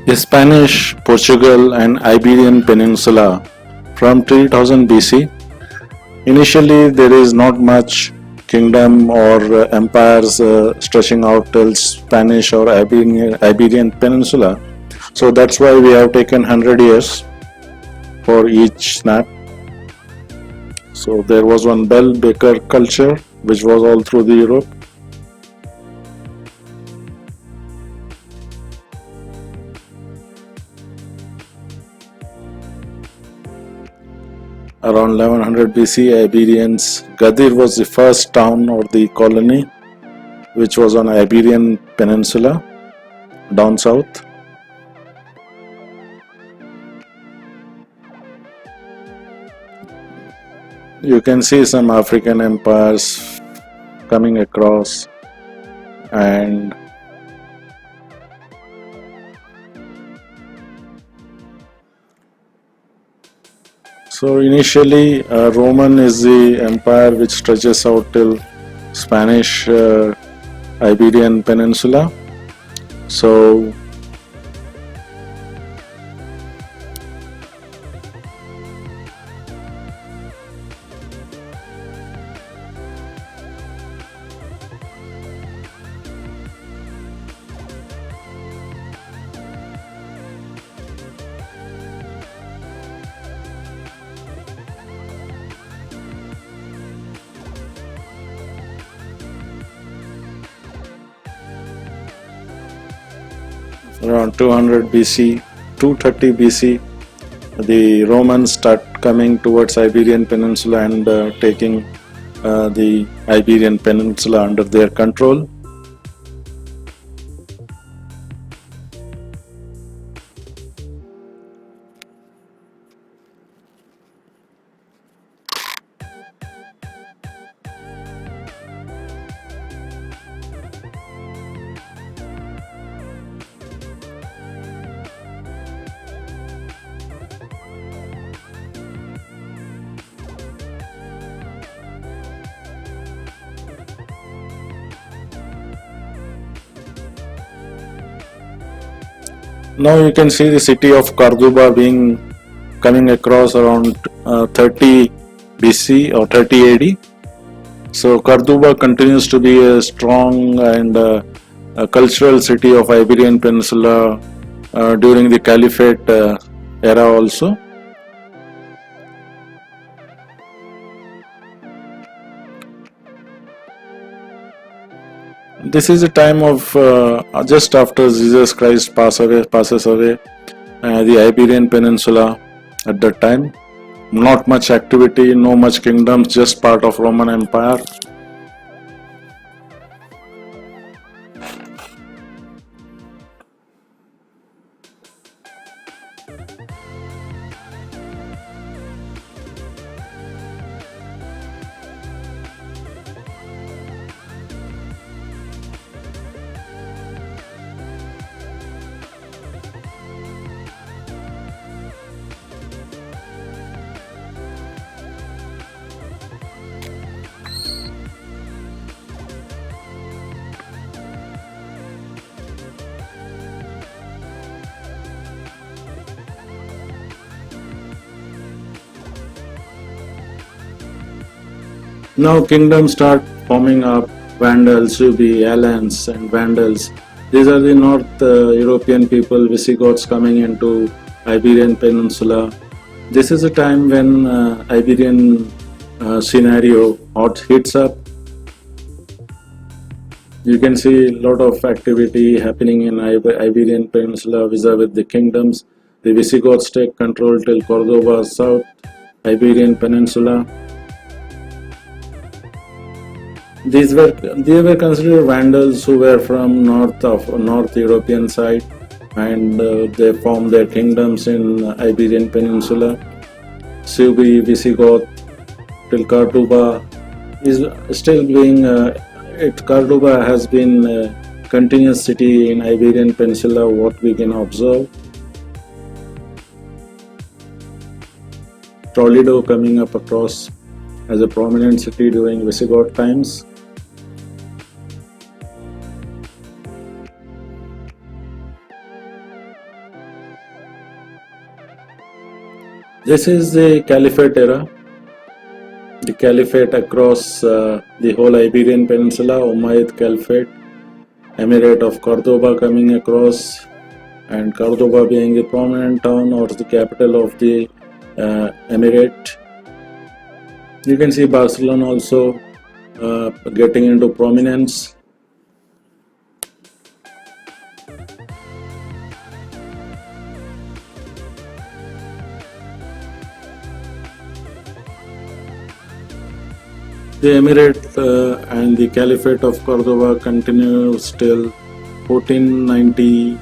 The Spanish, Portugal and Iberian Peninsula from 3000 BC. Initially, there is not much kingdom or empires stretching out till Spanish or Iberian Peninsula. So that's why we have taken 100 years for each snap. So there was one bell baker culture which was all through the Europe. Around 1100 BC, Iberians, Gadir was the first town or the colony which was on Iberian Peninsula down south. You can see some African empires coming across, and so initially Roman is the empire which stretches out till Spanish Iberian Peninsula. So around 200 BC, 230 BC, the Romans start coming towards Iberian Peninsula and taking the Iberian Peninsula under their control. Now you can see the city of Cordoba being coming across around 30 BC or 30 AD. So Cordoba continues to be a strong and a cultural city of Iberian Peninsula during the Caliphate era also. This is a time of just after Jesus Christ passes away, the Iberian Peninsula at that time. Not much activity, no much kingdoms, just part of Roman Empire. Now kingdoms start forming up, Vandals, Suebi, Alans and Vandals. These are the North European people, Visigoths coming into Iberian Peninsula. This is a time when Iberian scenario heats up. You can see a lot of activity happening in Iberian Peninsula vis-a-vis the kingdoms. The Visigoths take control till Cordoba south, Iberian Peninsula. They were considered Vandals who were from North European side, and they formed their kingdoms in Iberian Peninsula. Suebi, Visigoth till Cordoba is still being. Cordoba has been a continuous city in Iberian Peninsula, what we can observe. Toledo coming up across as a prominent city during Visigoth times. This is the Caliphate era. The Caliphate across the whole Iberian Peninsula, Umayyad Caliphate, Emirate of Cordoba coming across, and Cordoba being a prominent town or the capital of the Emirate. You can see Barcelona also getting into prominence. The Emirate and the Caliphate of Cordoba continues till 1490.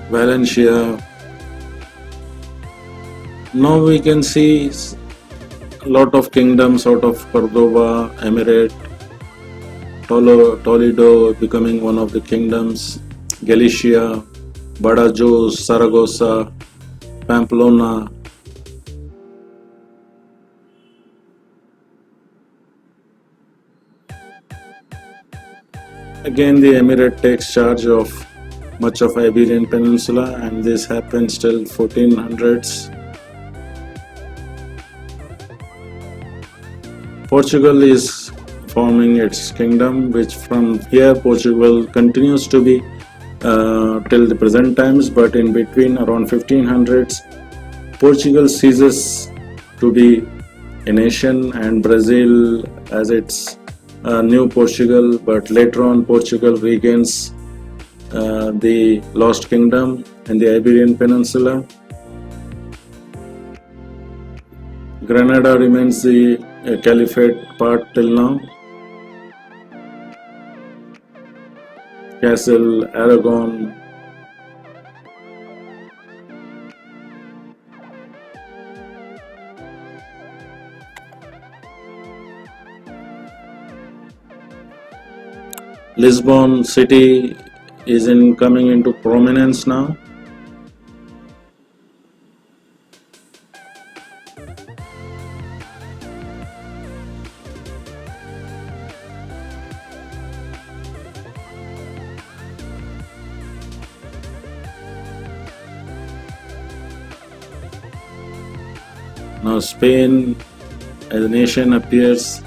Valencia. Now we can see a lot of kingdoms out of Cordoba, Emirate, Toledo becoming one of the kingdoms, Galicia, Badajoz, Saragossa, Pamplona. Again, the Emirate takes charge of much of Iberian Peninsula, and this happens till 1400s. Portugal is forming its kingdom, which from here Portugal continues to be till the present times, but in between around 1500s Portugal ceases to be a nation and Brazil as its new Portugal, but later on Portugal regains the lost kingdom in the Iberian Peninsula. Granada remains the Caliphate part till now. Castle, Aragon. Lisbon city is coming into prominence now. Now Spain as a nation appears,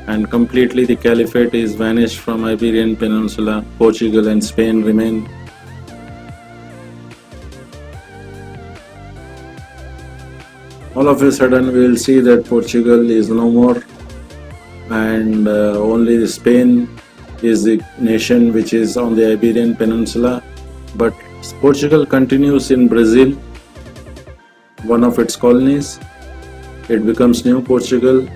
and completely the Caliphate is vanished from Iberian Peninsula. Portugal and Spain remain. All of a sudden we will see that Portugal is no more, and only Spain is the nation which is on the Iberian Peninsula. But Portugal continues in Brazil, one of its colonies. It becomes New Portugal,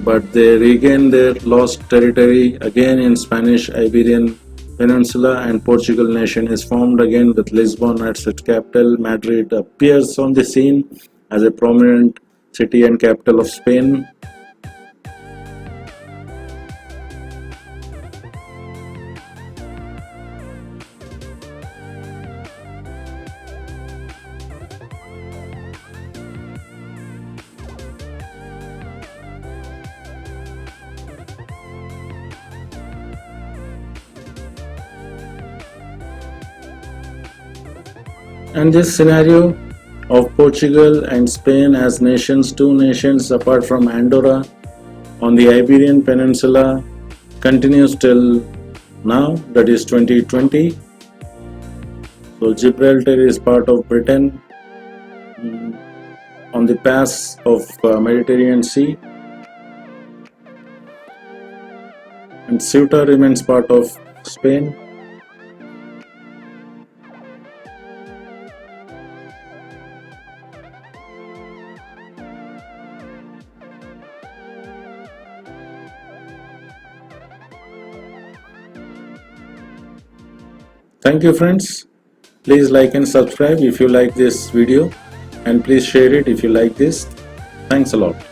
but they regain their lost territory again in Spanish Iberian Peninsula, and Portugal nation is formed again with Lisbon as its capital. Madrid appears on the scene as a prominent city and capital of Spain. And this scenario of Portugal and Spain as nations, two nations apart from Andorra on the Iberian Peninsula, continues till now, that is 2020. So Gibraltar is part of Britain on the pass of Mediterranean Sea, and Ceuta remains part of Spain. Thank you friends. Please like and subscribe if you like this video, and please share it if you like this. Thanks a lot.